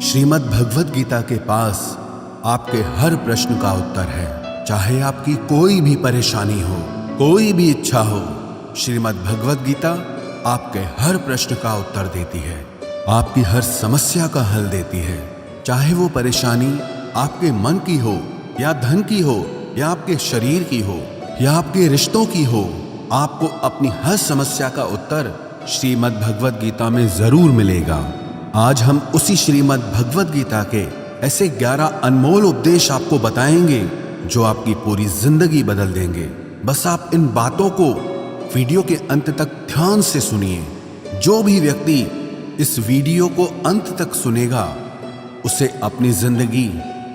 श्रीमद् भगवद गीता के पास आपके हर प्रश्न का उत्तर है। चाहे आपकी कोई भी परेशानी हो, कोई भी इच्छा हो, श्रीमद् भगवद गीता आपके हर प्रश्न का उत्तर देती है, आपकी हर समस्या का हल देती है। चाहे वो परेशानी आपके मन की हो या धन की हो या आपके शरीर की हो या आपके रिश्तों की हो, आपको अपनी हर समस्या का उत्तर श्रीमद् भगवद गीता में जरूर मिलेगा। आज हम उसी श्रीमद् भगवद गीता के ऐसे 11 अनमोल उपदेश आपको बताएंगे जो आपकी पूरी जिंदगी बदल देंगे। बस आप इन बातों को वीडियो के अंत तक ध्यान से सुनिए। जो भी व्यक्ति इस वीडियो को अंत तक सुनेगा उसे अपनी जिंदगी,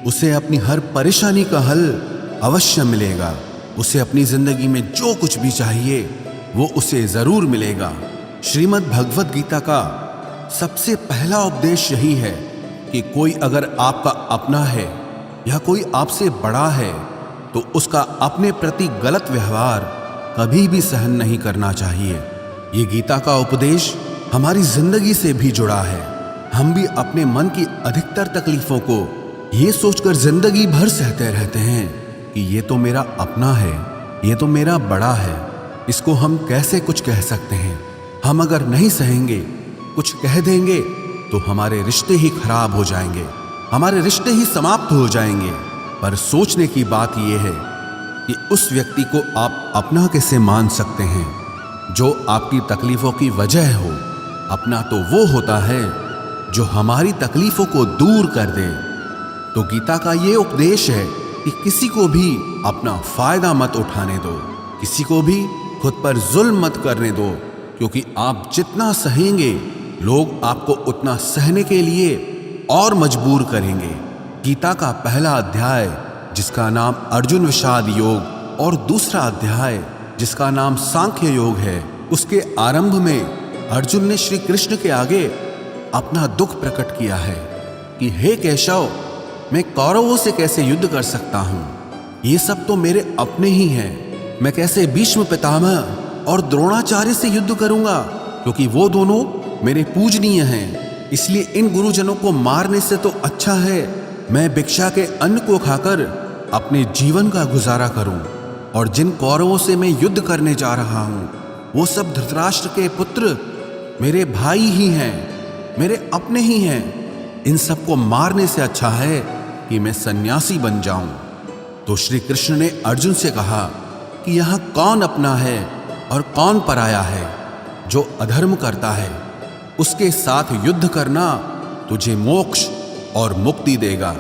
उसे अपनी हर परेशानी का हल अवश्य मिलेगा। उसे अपनी जिंदगी में जो कुछ भी चाहिए वो उसे जरूर मिलेगा। श्रीमद् भगवद गीता का सबसे पहला उपदेश यही है कि कोई अगर आपका अपना है या कोई आपसे बड़ा है तो उसका अपने प्रति गलत व्यवहार कभी भी सहन नहीं करना चाहिए। ये गीता का उपदेश हमारी जिंदगी से भी जुड़ा है। हम भी अपने मन की अधिकतर तकलीफों को ये सोचकर जिंदगी भर सहते रहते हैं कि ये तो मेरा अपना है, ये तो मेरा बड़ा है, इसको हम कैसे कुछ कह सकते हैं। हम अगर नहीं सहेंगे, कुछ कह देंगे तो हमारे रिश्ते ही खराब हो जाएंगे, हमारे रिश्ते ही समाप्त हो जाएंगे। पर सोचने की बात यह है कि उस व्यक्ति को आप अपना कैसे मान सकते हैं जो आपकी तकलीफों की वजह हो। अपना तो वो होता है जो हमारी तकलीफों को दूर कर दे। तो गीता का ये उपदेश है कि किसी को भी अपना फायदा मत उठाने दो, किसी को भी खुद पर जुल्म मत करने दो, क्योंकि आप जितना सहेंगे लोग आपको उतना सहने के लिए और मजबूर करेंगे। गीता का पहला अध्याय जिसका नाम अर्जुन विषाद योग और दूसरा अध्याय जिसका नाम सांख्य योग है, उसके आरंभ में अर्जुन ने श्री कृष्ण के आगे अपना दुख प्रकट किया है कि हे केशव, मैं कौरवों से कैसे युद्ध कर सकता हूं? ये सब तो मेरे अपने ही हैं। मैं कैसे भीष्म पितामह और द्रोणाचार्य से युद्ध करूंगा, क्योंकि वो दोनों मेरे पूजनीय हैं। इसलिए इन गुरुजनों को मारने से तो अच्छा है मैं भिक्षा के अन्न को खाकर अपने जीवन का गुजारा करूं। और जिन कौरवों से मैं युद्ध करने जा रहा हूं वो सब धृतराष्ट्र के पुत्र मेरे भाई ही हैं, मेरे अपने ही हैं। इन सबको मारने से अच्छा है कि मैं सन्यासी बन जाऊं। तो श्री कृष्ण ने अर्जुन से कहा कि यहां कौन अपना है और कौन पराया है। जो अधर्म करता है उसके साथ युद्ध करना तुझे मोक्ष और मुक्ति देगा।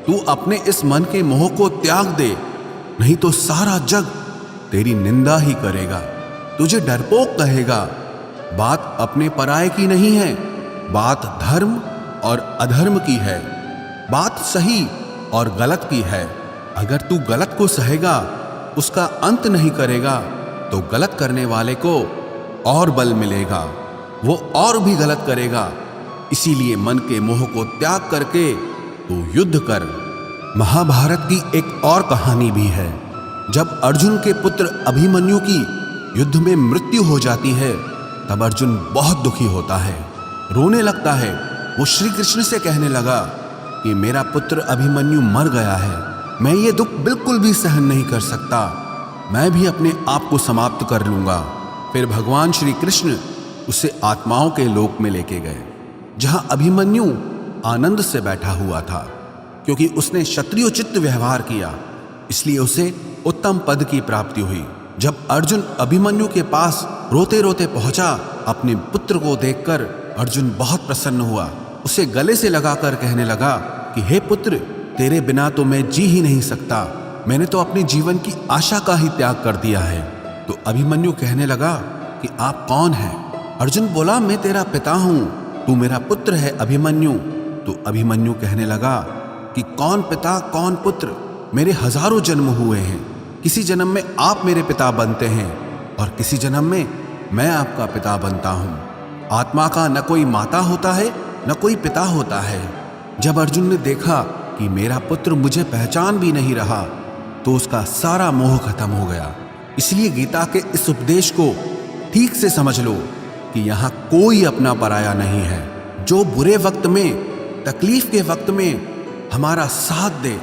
तू अपने इस मन के मोह को त्याग दे, नहीं तो सारा जग तेरी निंदा ही करेगा, तुझे डरपोक कहेगा। बात अपने पराये की नहीं है, बात धर्म और अधर्म की है, बात सही और गलत की है। अगर तू गलत को सहेगा, उसका अंत नहीं करेगा, तो गलत करने वाले को और बल मिलेगा, वो और भी गलत करेगा। इसीलिए मन के मोह को त्याग करके तू युद्ध कर। महाभारत की एक और कहानी भी है। जब अर्जुन के पुत्र अभिमन्यु की युद्ध में मृत्यु हो जाती है तब अर्जुन बहुत दुखी होता है, रोने लगता है। वो श्री कृष्ण से कहने लगा कि मेरा पुत्र अभिमन्यु मर गया है, मैं ये दुख बिल्कुल भी सहन नहीं कर सकता, मैं भी अपने आप को समाप्त कर लूंगा। फिर भगवान श्री कृष्ण उसे आत्माओं के लोक में लेके गए, जहां अभिमन्यु आनंद से बैठा हुआ था, क्योंकि उसने क्षत्रियोचित व्यवहार किया, इसलिए उसे उत्तम पद की प्राप्ति हुई। जब अर्जुन अभिमन्यु के पास रोते रोते पहुंचा, अपने पुत्र को देखकर अर्जुन बहुत प्रसन्न हुआ। उसे गले से लगाकर कहने लगा कि हे पुत्र, तेरे बिना तो मैं जी ही नहीं सकता, मैंने तो अपने जीवन की आशा का ही त्याग कर दिया है। तो अभिमन्यु कहने लगा कि आप कौन हैं? अर्जुन बोला, मैं तेरा पिता हूं, तू मेरा पुत्र है अभिमन्यु। तो अभिमन्यु कहने लगा कि कौन पिता कौन पुत्र, मेरे हजारों जन्म हुए हैं, किसी जन्म में आप मेरे पिता बनते हैं और किसी जन्म में मैं आपका पिता बनता हूं। आत्मा का न कोई माता होता है न कोई पिता होता है। जब अर्जुन ने देखा कि मेरा पुत्र मुझे पहचान भी नहीं रहा तो उसका सारा मोह खत्म हो गया। इसलिए गीता के इस उपदेश को ठीक से समझ लो कि यहाँ कोई अपना पराया नहीं है। जो बुरे वक्त में तकलीफ के वक्त में हमारा साथ दे,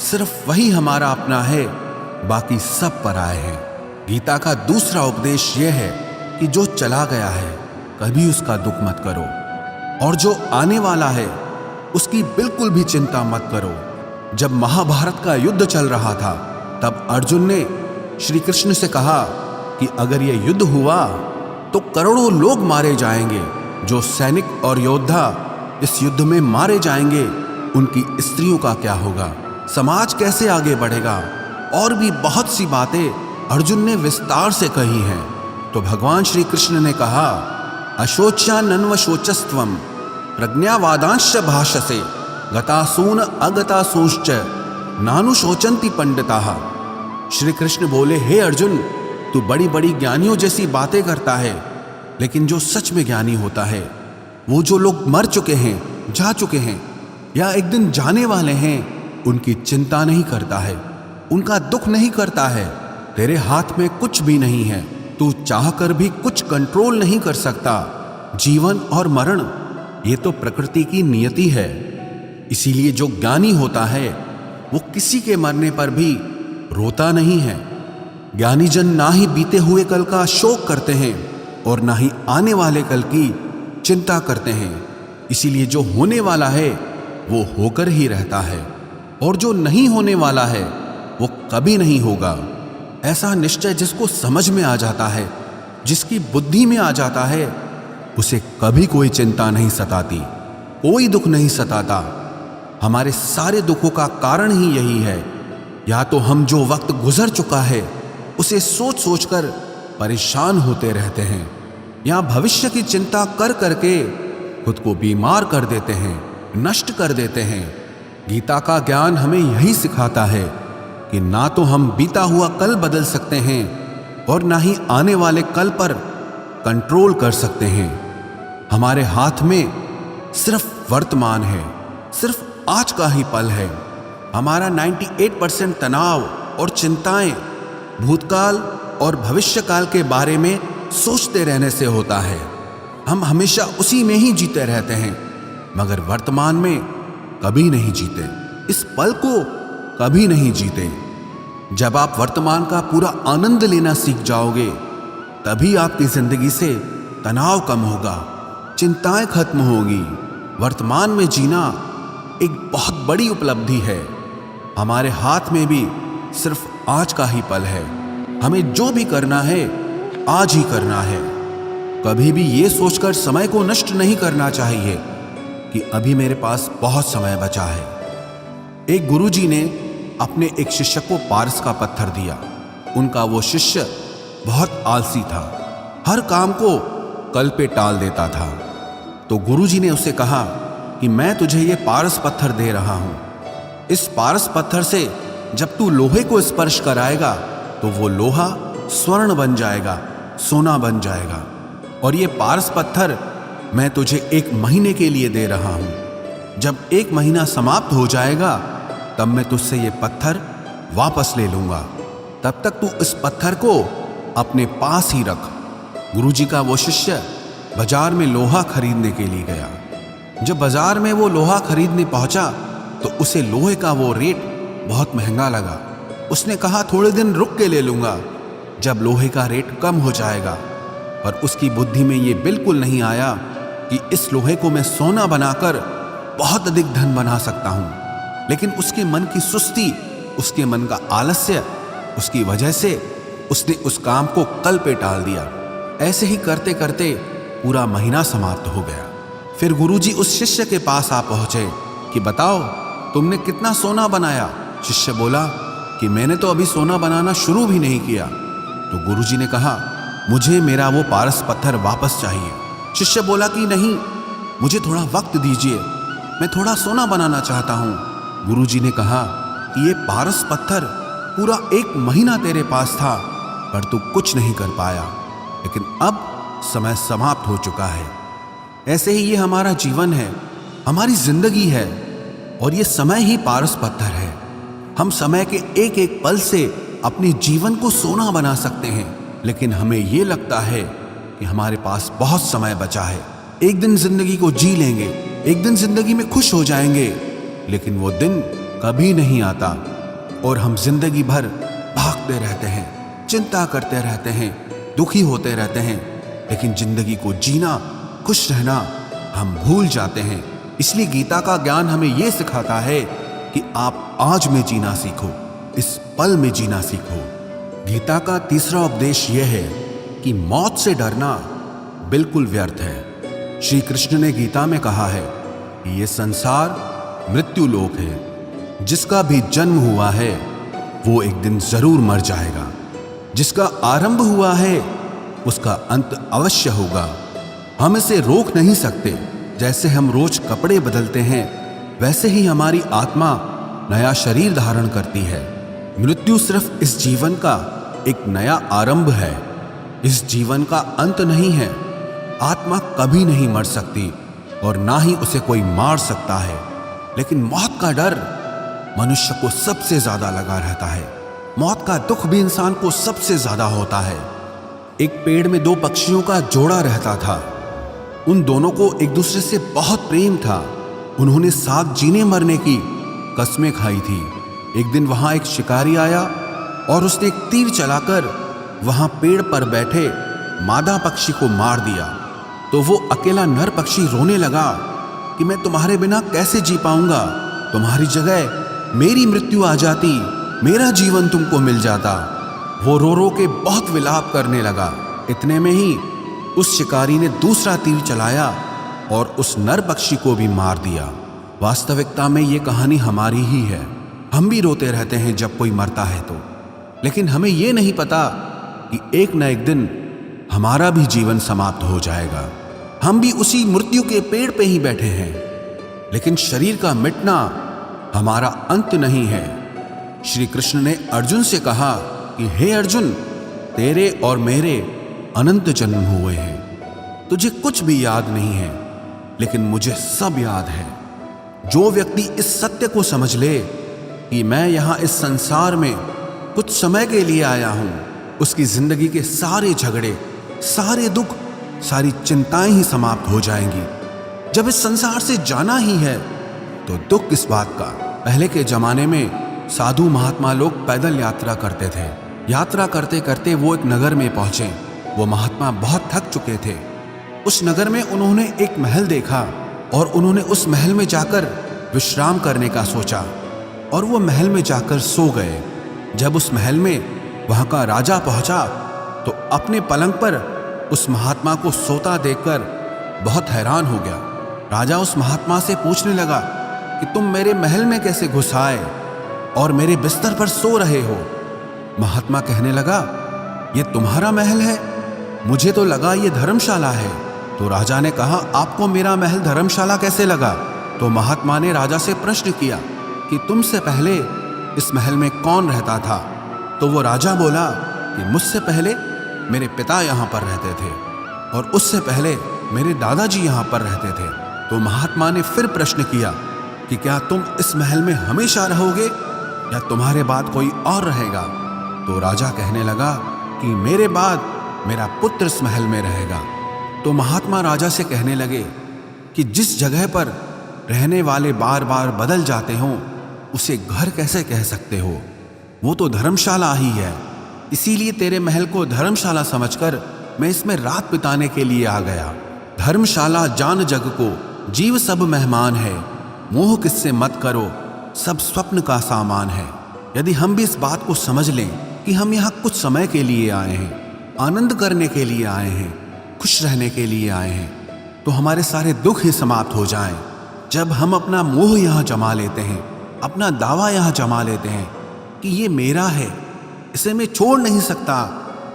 सिर्फ वही हमारा अपना है, बाकी सब पराए हैं। गीता का दूसरा उपदेश यह है कि जो चला गया है कभी उसका दुख मत करो, और जो आने वाला है उसकी बिल्कुल भी चिंता मत करो। जब महाभारत का युद्ध चल रहा था तब अर्जुन ने श्री कृष्ण से कहा कि अगर यह युद्ध हुआ तो करोड़ों लोग मारे जाएंगे। जो सैनिक और योद्धा इस युद्ध में मारे जाएंगे उनकी स्त्रियों का क्या होगा, समाज कैसे आगे बढ़ेगा। और भी बहुत सी बातें अर्जुन ने विस्तार से कही हैं। तो भगवान श्री कृष्ण ने कहा, अशोच्यानन्वशोचस्त्वं प्रज्ञावादांश्च भाषसे गतासून अगतासूंश्च नानुशोचन्ति पंडिताः। श्री कृष्ण बोले, हे अर्जुन, तू बड़ी बड़ी ज्ञानियों जैसी बातें करता है, लेकिन जो सच में ज्ञानी होता है, वो जो लोग मर चुके हैं, जा चुके हैं या एक दिन जाने वाले हैं, उनकी चिंता नहीं करता है, उनका दुख नहीं करता है। तेरे हाथ में कुछ भी नहीं है, तू चाहकर भी कुछ कंट्रोल नहीं कर सकता। जीवन और मरण ये तो प्रकृति की नियति है। इसीलिए जो ज्ञानी होता है वो किसी के मरने पर भी रोता नहीं है। ज्ञानी जन ना ही बीते हुए कल का शोक करते हैं और ना ही आने वाले कल की चिंता करते हैं। इसीलिए जो होने वाला है वो होकर ही रहता है, और जो नहीं होने वाला है वो कभी नहीं होगा। ऐसा निश्चय जिसको समझ में आ जाता है, जिसकी बुद्धि में आ जाता है, उसे कभी कोई चिंता नहीं सताती, कोई दुख नहीं सताता। हमारे सारे दुखों का कारण ही यही है। या तो हम जो वक्त गुजर चुका है उसे सोच सोचकर परेशान होते रहते हैं, या भविष्य की चिंता कर करके खुद को बीमार कर देते हैं, नष्ट कर देते हैं। गीता का ज्ञान हमें यही सिखाता है कि ना तो हम बीता हुआ कल बदल सकते हैं और ना ही आने वाले कल पर कंट्रोल कर सकते हैं। हमारे हाथ में सिर्फ वर्तमान है, सिर्फ आज का ही पल है। हमारा 98% तनाव और चिंताएं भूतकाल और भविष्यकाल के बारे में सोचते रहने से होता है। हम हमेशा उसी में ही जीते रहते हैं, मगर वर्तमान में कभी नहीं जीते, इस पल को कभी नहीं जीते। जब आप वर्तमान का पूरा आनंद लेना सीख जाओगे, तभी आपकी जिंदगी से तनाव कम होगा, चिंताएं खत्म होगी। वर्तमान में जीना एक बहुत बड़ी उपलब्धि है। हमारे हाथ में भी सिर्फ आज का ही पल है। हमें जो भी करना है आज ही करना है। कभी भी ये सोचकर समय को नष्ट नहीं करना चाहिए कि अभी मेरे पास बहुत समय बचा है। एक गुरुजी ने अपने एक शिष्य को पारस का पत्थर दिया। उनका वो शिष्य बहुत आलसी था, हर काम को कल पे टाल देता था। तो गुरुजी ने उसे कहा कि मैं तुझे ये पारस पत्थर दे रहा हूं। इस पारस पत्थर से जब तू लोहे को स्पर्श कराएगा तो वो लोहा स्वर्ण बन जाएगा, सोना बन जाएगा। और ये पारस पत्थर मैं तुझे 1 महीने के लिए दे रहा हूं। जब 1 महीना समाप्त हो जाएगा तब मैं तुझसे ये पत्थर वापस ले लूंगा। तब तक तू इस पत्थर को अपने पास ही रख। गुरुजी का वो शिष्य बाजार में लोहा खरीदने के लिए गया। जब बाजार में वो लोहा खरीदने पहुंचा तो उसे लोहे का वो रेट बहुत महंगा लगा। उसने कहा थोड़े दिन रुक के ले लूंगा, जब लोहे का रेट कम हो जाएगा। पर उसकी बुद्धि में ये बिल्कुल नहीं आया कि इस लोहे को मैं सोना बनाकर बहुत अधिक धन बना सकता हूं। लेकिन उसके मन की सुस्ती, उसके मन का आलस्य, उसकी वजह से उसने उस काम को कल पे टाल दिया। ऐसे ही करते करते पूरा महीना समाप्त हो गया। फिर गुरुजी उस शिष्य के पास आ पहुंचे कि बताओ तुमने कितना सोना बनाया। शिष्य बोला कि मैंने तो अभी सोना बनाना शुरू भी नहीं किया। तो गुरुजी ने कहा मुझे मेरा वो पारस पत्थर वापस चाहिए। शिष्य बोला कि नहीं, मुझे थोड़ा वक्त दीजिए, मैं थोड़ा सोना बनाना चाहता हूँ। गुरुजी ने कहा कि ये पारस पत्थर पूरा 1 महीना तेरे पास था, पर तू कुछ नहीं कर पाया, लेकिन अब समय समाप्त हो चुका है। ऐसे ही ये हमारा जीवन है, हमारी जिंदगी है, और ये समय ही पारस पत्थर है। हम समय के एक एक पल से अपने जीवन को सोना बना सकते हैं, लेकिन हमें ये लगता है कि हमारे पास बहुत समय बचा है, एक दिन जिंदगी को जी लेंगे, एक दिन जिंदगी में खुश हो जाएंगे, लेकिन वो दिन कभी नहीं आता और हम जिंदगी भर भागते रहते हैं, चिंता करते रहते हैं, दुखी होते रहते हैं, लेकिन जिंदगी को जीना, खुश रहना हम भूल जाते हैं। इसलिए गीता का ज्ञान हमें यह सिखाता है कि आप आज में जीना सीखो, इस पल में जीना सीखो। गीता का तीसरा उपदेश यह है कि मौत से डरना बिल्कुल व्यर्थ है। श्री कृष्ण ने गीता में कहा है कि यह संसार मृत्यु लोक है। जिसका भी जन्म हुआ है वो एक दिन जरूर मर जाएगा। जिसका आरंभ हुआ है उसका अंत अवश्य होगा। हम इसे रोक नहीं सकते। जैसे हम रोज कपड़े बदलते हैं, वैसे ही हमारी आत्मा नया शरीर धारण करती है। मृत्यु सिर्फ इस जीवन का एक नया आरंभ है, इस जीवन का अंत नहीं है। आत्मा कभी नहीं मर सकती और ना ही उसे कोई मार सकता है, लेकिन मौत का डर मनुष्य को सबसे ज्यादा लगा रहता है। मौत का दुख भी इंसान को सबसे ज्यादा होता है। एक पेड़ में दो पक्षियों का जोड़ा रहता था। उन दोनों को एक दूसरे से बहुत प्रेम था। उन्होंने साथ जीने मरने की कस्में खाई थी। एक दिन वहां एक शिकारी आया और उसने एक तीर चलाकर वहां पेड़ पर बैठे मादा पक्षी को मार दिया। तो वो अकेला नर पक्षी रोने लगा कि मैं तुम्हारे बिना कैसे जी पाऊंगा। तुम्हारी जगह मेरी मृत्यु आ जाती, मेरा जीवन तुमको मिल जाता। वो रो रो के बहुत विलाप करने लगा। इतने में ही उस शिकारी ने दूसरा तीर चलाया और उस नर पक्षी को भी मार दिया। वास्तविकता में ये कहानी हमारी ही है। हम भी रोते रहते हैं जब कोई मरता है तो, लेकिन हमें ये नहीं पता कि एक न एक दिन हमारा भी जीवन समाप्त हो जाएगा। हम भी उसी मृत्यु के पेड़ पे ही बैठे हैं, लेकिन शरीर का मिटना हमारा अंत नहीं है। श्री कृष्ण ने अर्जुन से कहा कि हे अर्जुन, तेरे और मेरे अनंत जन्म हुए हैं। तुझे कुछ भी याद नहीं है, लेकिन मुझे सब याद है। जो व्यक्ति इस सत्य को समझ ले कि मैं यहां इस संसार में कुछ समय के लिए आया हूं, उसकी जिंदगी के सारे झगड़े, सारे दुख, सारी चिंताएं ही समाप्त हो जाएंगी। जब इस संसार से जाना ही है तो दुख किस बात का। पहले के जमाने में साधु महात्मा लोग पैदल यात्रा करते थे। यात्रा करते करते वो एक नगर में पहुंचे। वो महात्मा बहुत थक चुके थे। उस नगर में उन्होंने एक महल देखा और उन्होंने उस महल में जाकर विश्राम करने का सोचा और वो महल में जाकर सो गए। जब उस महल में वहां का राजा पहुंचा तो अपने पलंग पर उस महात्मा को सोता देखकर बहुत हैरान हो गया। राजा उस महात्मा से पूछने लगा कि तुम मेरे महल में कैसे घुस आए और मेरे बिस्तर पर सो रहे हो। महात्मा कहने लगा, ये तुम्हारा महल है? मुझे तो लगा ये धर्मशाला है। तो राजा ने कहा, आपको मेरा महल धर्मशाला कैसे लगा? तो महात्मा ने राजा से प्रश्न किया कि तुमसे पहले इस महल में कौन रहता था? तो वो राजा बोला कि मुझसे पहले मेरे पिता यहाँ पर रहते थे और उससे पहले मेरे दादाजी यहाँ पर रहते थे। तो महात्मा ने फिर प्रश्न किया कि क्या तुम इस महल में हमेशा रहोगे या तुम्हारे बाद कोई और रहेगा? तो राजा कहने लगा कि मेरे बाद मेरा पुत्र इस महल में रहेगा। तो महात्मा राजा से कहने लगे कि जिस जगह पर रहने वाले बार बार बदल जाते हों उसे घर कैसे कह सकते हो? वो तो धर्मशाला ही है। इसीलिए तेरे महल को धर्मशाला समझकर मैं इसमें रात बिताने के लिए आ गया। धर्मशाला जान जग को, जीव सब मेहमान है। मोह किससे मत करो, सब स्वप्न का सामान है। यदि हम भी इस बात को समझ लें कि हम यहाँ कुछ समय के लिए आए हैं, आनंद करने के लिए आए हैं, खुश रहने के लिए आए हैं, तो हमारे सारे दुख ही समाप्त हो जाएं। जब हम अपना मोह यहाँ जमा लेते हैं, अपना दावा यहाँ जमा लेते हैं कि ये मेरा है, इसे मैं छोड़ नहीं सकता,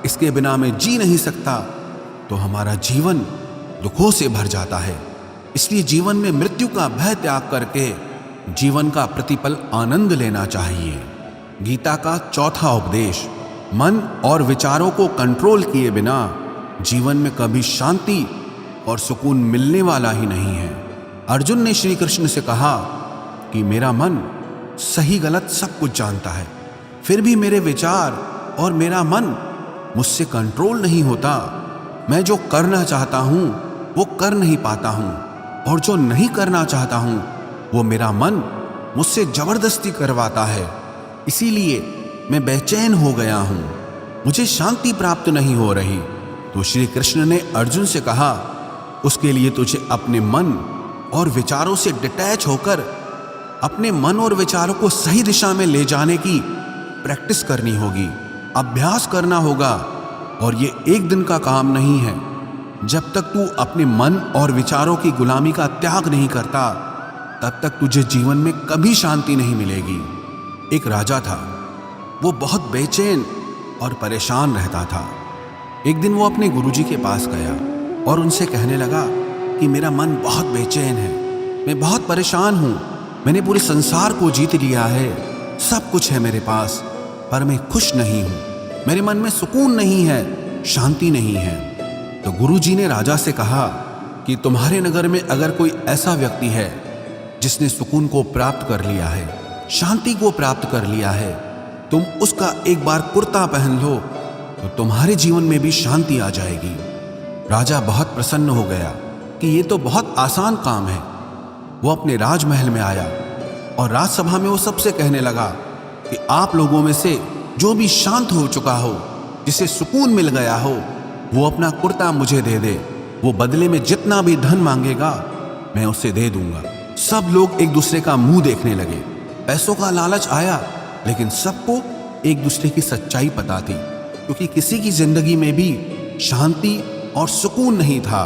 इसके बिना मैं जी नहीं सकता, तो हमारा जीवन दुखों से भर जाता है। इसलिए जीवन में मृत्यु का भय त्याग करके जीवन का प्रतिपल आनंद लेना चाहिए। गीता का चौथा उपदेश, मन और विचारों को कंट्रोल किए बिना जीवन में कभी शांति और सुकून मिलने वाला ही नहीं है। अर्जुन ने श्री कृष्ण से कहा कि मेरा मन सही गलत सब कुछ जानता है, फिर भी मेरे विचार और मेरा मन मुझसे कंट्रोल नहीं होता। मैं जो करना चाहता हूं वो कर नहीं पाता हूं। और जो नहीं करना चाहता हूं वो मेरा मन मुझसे जबरदस्ती करवाता है। इसीलिए मैं बेचैन हो गया हूं, मुझे शांति प्राप्त नहीं हो रही। तो श्री कृष्ण ने अर्जुन से कहा, उसके लिए तुझे अपने मन और विचारों से डिटैच होकर अपने मन और विचारों को सही दिशा में ले जाने की प्रैक्टिस करनी होगी, अभ्यास करना होगा। और ये एक दिन का काम नहीं है। जब तक तू अपने मन और विचारों की गुलामी का त्याग नहीं करता, तब तक तुझे जीवन में कभी शांति नहीं मिलेगी। एक राजा था, वो बहुत बेचैन और परेशान रहता था। एक दिन वो अपने गुरुजी के पास गया और उनसे कहने लगा कि मेरा मन बहुत बेचैन है, मैं बहुत परेशान हूँ, मैंने पूरे संसार को जीत लिया है, सब कुछ है मेरे पास, पर मैं खुश नहीं हूँ, मेरे मन में सुकून नहीं है, शांति नहीं है। तो गुरुजी ने राजा से कहा कि तुम्हारे नगर में अगर कोई ऐसा व्यक्ति है जिसने सुकून को प्राप्त कर लिया है, शांति को प्राप्त कर लिया है, तुम उसका एक बार कुर्ता पहन लो तो तुम्हारे जीवन में भी शांति आ जाएगी। राजा बहुत प्रसन्न हो गया कि ये तो बहुत आसान काम है। वो अपने राजमहल में आया और राजसभा में वो सबसे कहने लगा कि आप लोगों में से जो भी शांत हो चुका हो, जिसे सुकून मिल गया हो, वो अपना कुर्ता मुझे दे दे। वो बदले में जितना भी धन मांगेगा मैं उसे दे दूंगा। सब लोग एक दूसरे का मुंह देखने लगे। पैसों का लालच आया, लेकिन सबको एक दूसरे की सच्चाई पता थी, क्योंकि किसी की जिंदगी में भी शांति और सुकून नहीं था।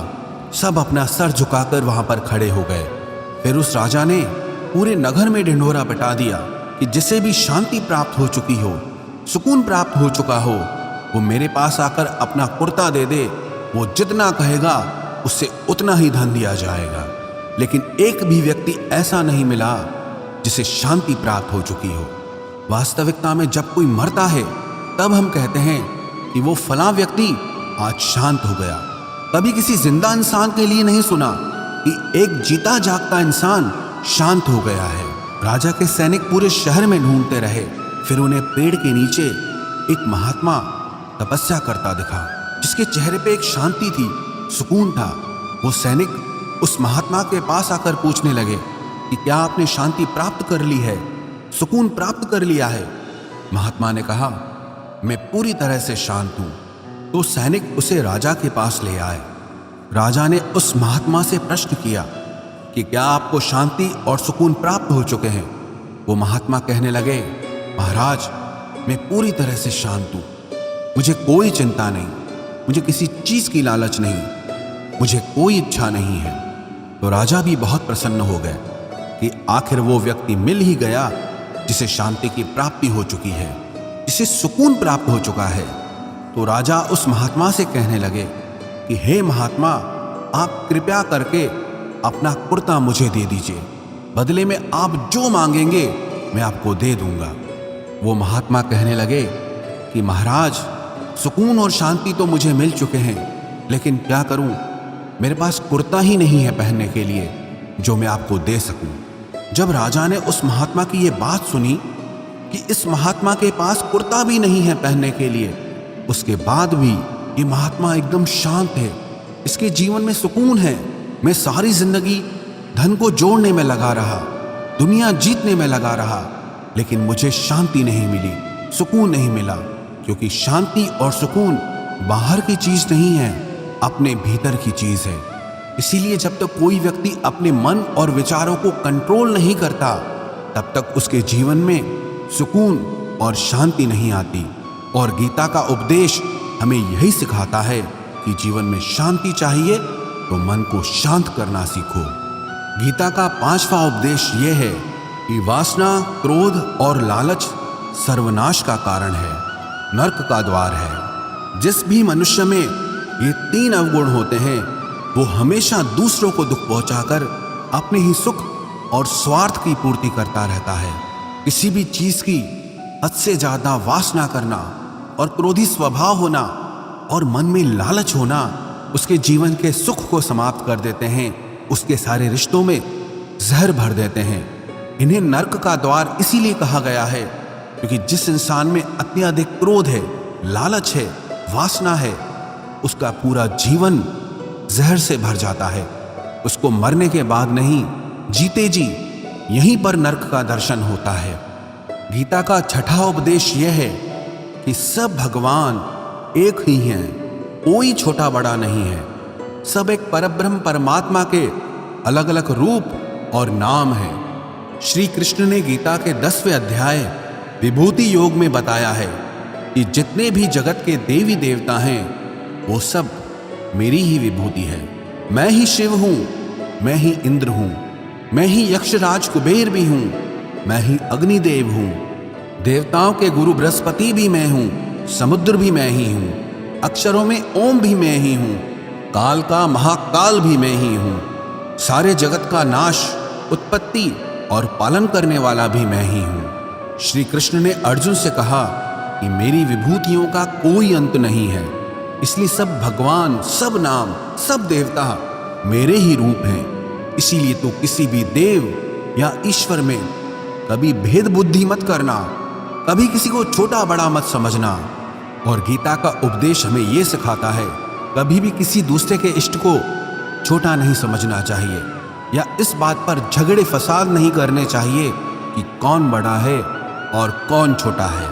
सब अपना सर झुकाकर वहां पर खड़े हो गए। फिर उस राजा ने पूरे नगर में ढिंढोरा पिटा दिया कि जिसे भी शांति प्राप्त हो चुकी हो, सुकून प्राप्त हो चुका हो, वो मेरे पास आकर अपना कुर्ता दे दे। वो जितना कहेगा उससे उतना ही धन दिया जाएगा। लेकिन एक भी व्यक्ति ऐसा नहीं मिला जिसे शांति प्राप्त हो चुकी हो। वास्तविकता में जब कोई मरता है तब हम कहते हैं कि वो फलां व्यक्ति आज शांत हो गया। कभी किसी जिंदा इंसान के लिए नहीं सुना कि एक जीता जागता इंसान शांत हो गया है। राजा के सैनिक पूरे शहर में ढूंढते रहे, फिर उन्हें पेड़ के नीचे एक महात्मा तपस्या करता दिखा, जिसके चेहरे पे एक शांति थी, सुकून था। वो सैनिक उस महात्मा के पास आकर पूछने लगे कि क्या आपने शांति प्राप्त कर ली है, सुकून प्राप्त कर लिया है? महात्मा ने कहा, मैं पूरी तरह से शांत हूं। तो सैनिक उसे राजा के पास ले आए। राजा ने उस महात्मा से प्रश्न किया कि क्या आपको शांति और सुकून प्राप्त हो चुके हैं? वो महात्मा कहने लगे, महाराज, मैं पूरी तरह से शांत हूं, मुझे कोई चिंता नहीं, मुझे किसी चीज की लालच नहीं, मुझे कोई इच्छा नहीं है। तो राजा भी बहुत प्रसन्न हो गए कि आखिर वो व्यक्ति मिल ही गया जिसे शांति की प्राप्ति हो चुकी है, जिसे सुकून प्राप्त हो चुका है। तो राजा उस महात्मा से कहने लगे कि हे महात्मा, आप कृपया करके अपना कुर्ता मुझे दे दीजिए, बदले में आप जो मांगेंगे मैं आपको दे दूंगा। वो महात्मा कहने लगे कि महाराज, सुकून और शांति तो मुझे मिल चुके हैं, लेकिन क्या करूं, मेरे पास कुर्ता ही नहीं है पहनने के लिए जो मैं आपको दे सकूं। जब राजा ने उस महात्मा की ये बात सुनी कि इस महात्मा के पास कुर्ता भी नहीं है पहनने के लिए, उसके बाद भी ये महात्मा एकदम शांत है, इसके जीवन में सुकून है, मैं सारी जिंदगी धन को जोड़ने में लगा रहा, दुनिया जीतने में लगा रहा, लेकिन मुझे शांति नहीं मिली, सुकून नहीं मिला। क्योंकि शांति और सुकून बाहर की चीज नहीं है, अपने भीतर की चीज है। इसीलिए जब तक कोई व्यक्ति अपने मन और विचारों को कंट्रोल नहीं करता, तब तक उसके जीवन में सुकून और शांति नहीं आती। और गीता का उपदेश हमें यही सिखाता है कि जीवन में शांति चाहिए तो मन को शांत करना सीखो। गीता का 5वां उपदेश यह है कि वासना, क्रोध और लालच सर्वनाश का कारण है, नरक का द्वार है। जिस भी मनुष्य में ये 3 अवगुण होते हैं, वो हमेशा दूसरों को दुख पहुंचाकर अपने ही सुख और स्वार्थ की पूर्ति करता रहता है। किसी भी चीज की हद से ज्यादा वासना करना और क्रोधी स्वभाव होना और मन में लालच होना उसके जीवन के सुख को समाप्त कर देते हैं, उसके सारे रिश्तों में जहर भर देते हैं। इन्हें नरक का द्वार इसीलिए कहा गया है क्योंकि जिस इंसान में अत्यधिक क्रोध है, लालच है, वासना है, उसका पूरा जीवन जहर से भर जाता है, उसको मरने के बाद नहीं, जीते जी यहीं पर नरक का दर्शन होता है। गीता का छठा उपदेश यह है कि सब भगवान एक ही हैं, कोई छोटा बड़ा नहीं है। सब एक परब्रह्म परमात्मा के अलग अलग रूप और नाम हैं। श्री कृष्ण ने गीता के 10वें अध्याय विभूति योग में बताया है कि जितने भी जगत के देवी देवता हैं वो सब मेरी ही विभूति है। मैं ही शिव हूं, मैं ही इंद्र हूं, मैं ही यक्षराज कुबेर भी हूं, मैं ही अग्निदेव हूं, देवताओं के गुरु बृहस्पति भी मैं हूं, समुद्र भी मैं ही हूं, अक्षरों में ओम भी मैं ही हूं, काल का महाकाल भी मैं ही हूं, सारे जगत का नाश, उत्पत्ति और पालन करने वाला भी मैं ही हूं। श्री कृष्ण ने अर्जुन से कहा कि मेरी विभूतियों का कोई अंत नहीं है, इसलिए सब भगवान, सब नाम, सब देवता मेरे ही रूप हैं। इसीलिए तो किसी भी देव या ईश्वर में कभी भेद बुद्धि मत करना, कभी किसी को छोटा बड़ा मत समझना। और गीता का उपदेश हमें यह सिखाता है कभी भी किसी दूसरे के इष्ट को छोटा नहीं समझना चाहिए, या इस बात पर झगड़े फसाद नहीं करने चाहिए कि कौन बड़ा है और कौन छोटा है।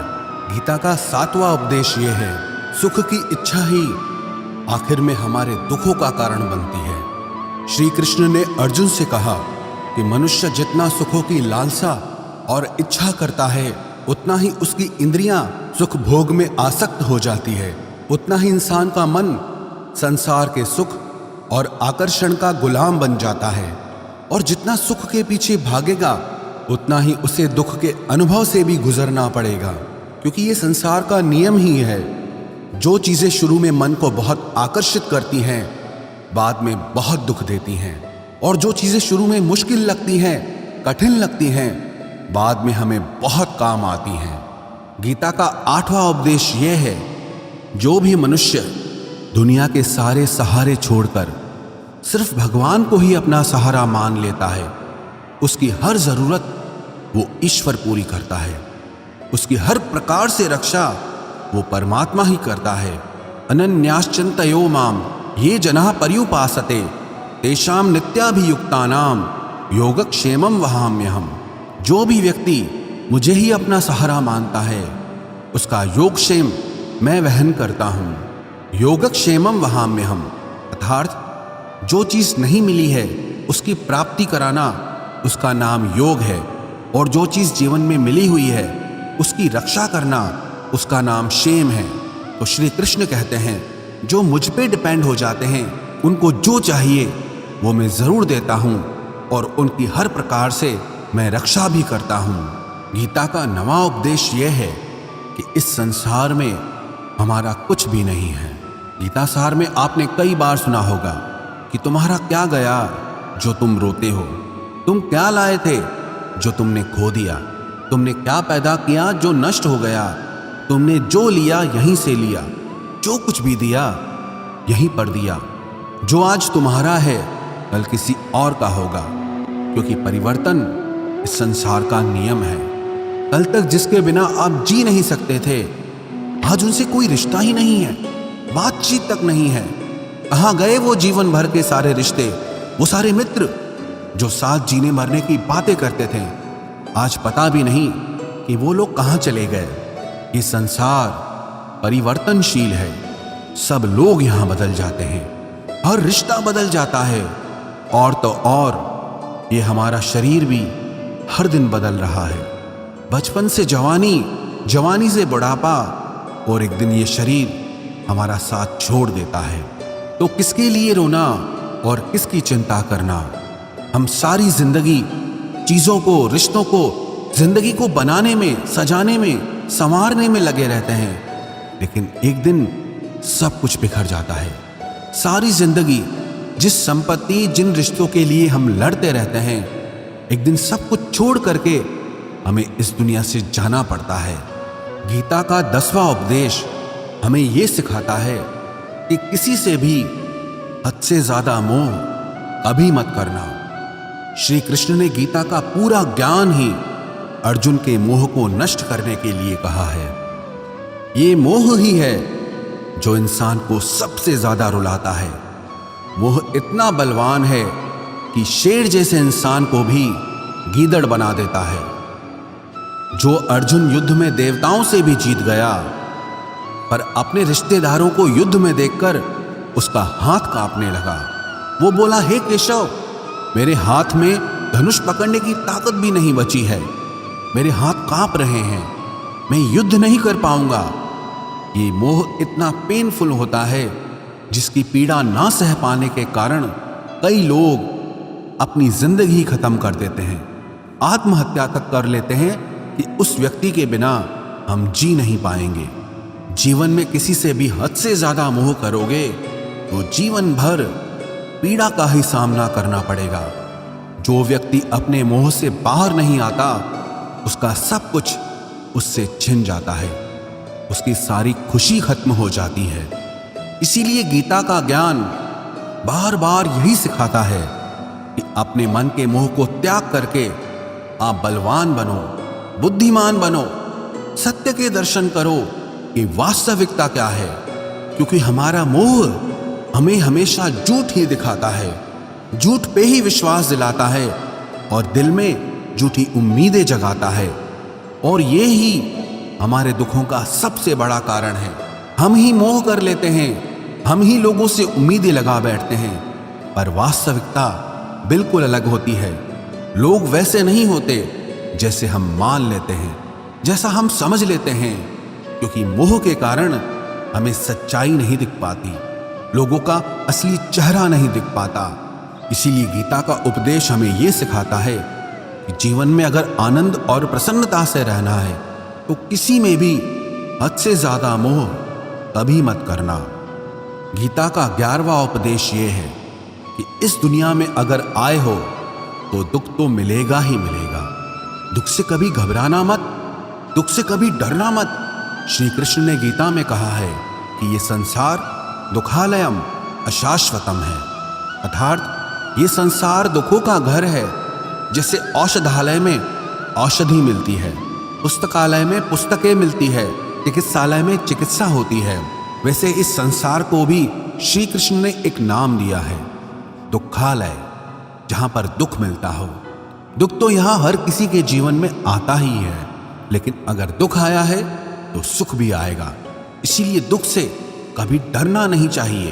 गीता का 7वां उपदेश यह है, सुख की इच्छा ही आखिर में हमारे दुखों का कारण बनती है। श्री कृष्ण ने अर्जुन से कहा कि मनुष्य जितना सुखों की लालसा और इच्छा करता है उतना ही उसकी इंद्रियां सुख भोग में आसक्त हो जाती है, उतना ही इंसान का मन संसार के सुख और आकर्षण का गुलाम बन जाता है। और जितना सुख के पीछे भागेगा उतना ही उसे दुख के अनुभव से भी गुजरना पड़ेगा, क्योंकि ये संसार का नियम ही है। जो चीजें शुरू में मन को बहुत आकर्षित करती हैं बाद में बहुत दुख देती हैं, और जो चीजें शुरू में मुश्किल लगती हैं, कठिन लगती हैं, बाद में हमें बहुत काम आती हैं। गीता का 8वां उपदेश यह है, जो भी मनुष्य दुनिया के सारे सहारे छोड़कर सिर्फ भगवान को ही अपना सहारा मान लेता है, उसकी हर जरूरत वो ईश्वर पूरी करता है, उसकी हर प्रकार से रक्षा वो परमात्मा ही करता है। अनन्याश्चिन्तयो माम ये जनाः पर्युपासते तेषां नित्याभियुक्तानां योगक्षेमं वहाम्यहम्। जो भी व्यक्ति मुझे ही अपना सहारा मानता है उसका योगक्षेम मैं वहन करता हूँ। योगक्षेमं वहाम्यहम् अर्थात जो चीज नहीं मिली है उसकी प्राप्ति कराना उसका नाम योग है, और जो चीज जीवन में मिली हुई है उसकी रक्षा करना उसका नाम क्षेम है। तो श्री कृष्ण कहते हैं जो मुझ पे डिपेंड हो जाते हैं उनको जो चाहिए वो मैं जरूर देता हूँ, और उनकी हर प्रकार से मैं रक्षा भी करता हूँ। गीता का 9वां उपदेश यह है कि इस संसार में हमारा कुछ भी नहीं है। गीता सार में आपने कई बार सुना होगा कि तुम्हारा क्या गया जो तुम रोते हो, तुम क्या लाए थे जो तुमने खो दिया, तुमने क्या पैदा किया जो नष्ट हो गया, तुमने जो लिया यहीं से लिया, जो कुछ भी दिया यहीं पर दिया। जो आज तुम्हारा है कल किसी और का होगा, क्योंकि परिवर्तन इस संसार का नियम है। कल तक जिसके बिना आप जी नहीं सकते थे आज उनसे कोई रिश्ता ही नहीं है, बातचीत तक नहीं है। कहाँ गए वो जीवन भर के सारे रिश्ते, वो सारे मित्र जो साथ जीने मरने की बातें करते थे, आज पता भी नहीं कि वो लोग कहाँ चले गए। ये संसार परिवर्तनशील है, सब लोग यहाँ बदल जाते हैं, हर रिश्ता बदल जाता है, और तो और ये हमारा शरीर भी हर दिन बदल रहा है। बचपन से जवानी, जवानी से बुढ़ापा, और एक दिन ये शरीर हमारा साथ छोड़ देता है। तो किसके लिए रोना और किसकी चिंता करना। हम सारी जिंदगी चीजों को, रिश्तों को, जिंदगी को बनाने में, सजाने में, संवारने में लगे रहते हैं, लेकिन एक दिन सब कुछ बिखर जाता है। सारी जिंदगी जिस संपत्ति, जिन रिश्तों के लिए हम लड़ते रहते हैं, एक दिन सब कुछ छोड़ करके हमें इस दुनिया से जाना पड़ता है। गीता का 10वां उपदेश हमें यह सिखाता है कि किसी से भी हद से ज्यादा मोह कभी मत करना। श्री कृष्ण ने गीता का पूरा ज्ञान ही अर्जुन के मोह को नष्ट करने के लिए कहा है। ये मोह ही है जो इंसान को सबसे ज्यादा रुलाता है। मोह इतना बलवान है कि शेर जैसे इंसान को भी गीदड़ बना देता है। जो अर्जुन युद्ध में देवताओं से भी जीत गया, पर अपने रिश्तेदारों को युद्ध में देखकर उसका हाथ कांपने लगा। वो बोला, हे केशव, मेरे हाथ में धनुष पकड़ने की ताकत भी नहीं बची है, मेरे हाथ कांप रहे हैं, मैं युद्ध नहीं कर पाऊंगा। ये मोह इतना पेनफुल होता है जिसकी पीड़ा ना सह पाने के कारण कई लोग अपनी जिंदगी खत्म कर देते हैं, आत्महत्या तक कर लेते हैं कि उस व्यक्ति के बिना हम जी नहीं पाएंगे। जीवन में किसी से भी हद से ज्यादा मोह करोगे तो जीवन भर पीड़ा का ही सामना करना पड़ेगा। जो व्यक्ति अपने मोह से बाहर नहीं आता, उसका सब कुछ उससे छिन जाता है, उसकी सारी खुशी खत्म हो जाती है। इसीलिए गीता का ज्ञान बार बार यही सिखाता है कि अपने मन के मोह को त्याग करके आप बलवान बनो, बुद्धिमान बनो, सत्य के दर्शन करो कि वास्तविकता क्या है। क्योंकि हमारा मोह हमें हमेशा झूठ ही दिखाता है, झूठ पे ही विश्वास दिलाता है और दिल में झूठी उम्मीदें जगाता है। और ये ही हमारे दुखों का सबसे बड़ा कारण है। हम ही मोह कर लेते हैं, हम ही लोगों से उम्मीदें लगा बैठते हैं, पर वास्तविकता बिल्कुल अलग होती है। लोग वैसे नहीं होते जैसे हम मान लेते हैं, जैसा हम समझ लेते हैं, क्योंकि मोह के कारण हमें सच्चाई नहीं दिख पाती, लोगों का असली चेहरा नहीं दिख पाता। इसीलिए गीता का उपदेश हमें यह सिखाता है कि जीवन में अगर आनंद और प्रसन्नता से रहना है तो किसी में भी हद से ज्यादा मोह कभी मत करना। गीता का 11वां उपदेश ये है कि इस दुनिया में अगर आए हो तो दुख तो मिलेगा ही मिलेगा। दुख से कभी घबराना मत, दुख से कभी डरना मत। श्री कृष्ण ने गीता में कहा है कि ये संसार दुखालयम अशाश्वतम है, अर्थात ये संसार दुखों का घर है। जैसे औषधालय में औषधि मिलती है, पुस्तकालय में पुस्तकें मिलती है, चिकित्सालय में चिकित्सा होती है, वैसे इस संसार को भी श्री कृष्ण ने एक नाम दिया है, दुखालय, जहां पर दुख मिलता हो। दुख तो यहां हर किसी के जीवन में आता ही है, लेकिन अगर दुख आया है तो सुख भी आएगा। इसीलिए दुख से कभी डरना नहीं चाहिए,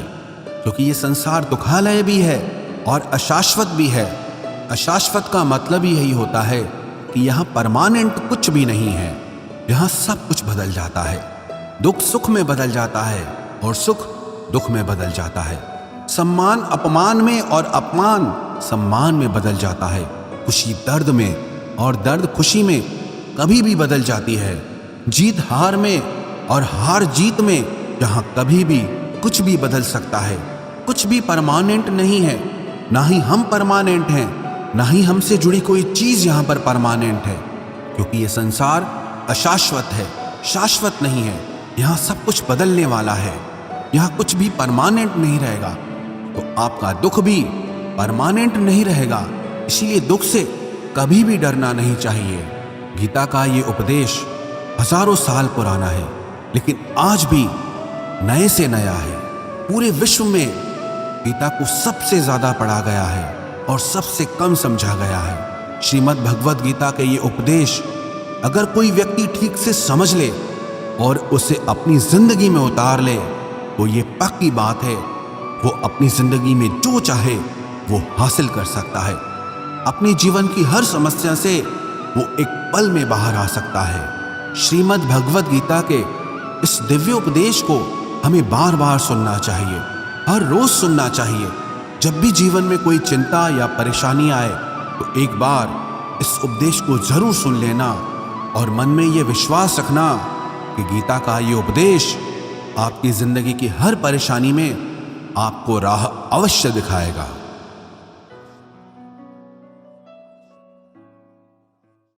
क्योंकि ये संसार दुखालय भी है और अशाश्वत भी है। अशाश्वत का मतलब ही यही होता है कि यहाँ परमानेंट कुछ भी नहीं है, यहाँ सब कुछ बदल जाता है। दुख सुख में बदल जाता है और सुख दुख में बदल जाता है। सम्मान अपमान में और अपमान सम्मान में बदल जाता है। खुशी दर्द में और दर्द खुशी में कभी भी बदल जाती है। जीत हार में और हार जीत में, जहाँ कभी भी कुछ भी बदल सकता है। कुछ भी परमानेंट नहीं है, ना ही हम परमानेंट हैं, ना ही हमसे जुड़ी कोई चीज यहाँ पर परमानेंट है, क्योंकि ये संसार अशाश्वत है, शाश्वत नहीं है। यहाँ सब कुछ बदलने वाला है, यहाँ कुछ भी परमानेंट नहीं रहेगा। तो आपका दुख भी परमानेंट नहीं रहेगा, इसीलिए दुख से कभी भी डरना नहीं चाहिए। गीता का ये उपदेश हजारों साल पुराना है, लेकिन आज भी नए से नया है। पूरे विश्व में गीता को सबसे ज्यादा पढ़ा गया है और सबसे कम समझा गया है। श्रीमद् भगवद गीता के ये उपदेश अगर कोई व्यक्ति ठीक से समझ ले और उसे अपनी जिंदगी में उतार ले तो ये पक्की बात है, वो अपनी जिंदगी में जो चाहे वो हासिल कर सकता है। अपने जीवन की हर समस्या से वो एक पल में बाहर आ सकता है। श्रीमद् भगवद गीता के इस दिव्य उपदेश को हमें बार बार सुनना चाहिए, हर रोज सुनना चाहिए। जब भी जीवन में कोई चिंता या परेशानी आए तो एक बार इस उपदेश को जरूर सुन लेना और मन में ये विश्वास रखना कि गीता का ये उपदेश आपकी जिंदगी की हर परेशानी में आपको राह अवश्य दिखाएगा।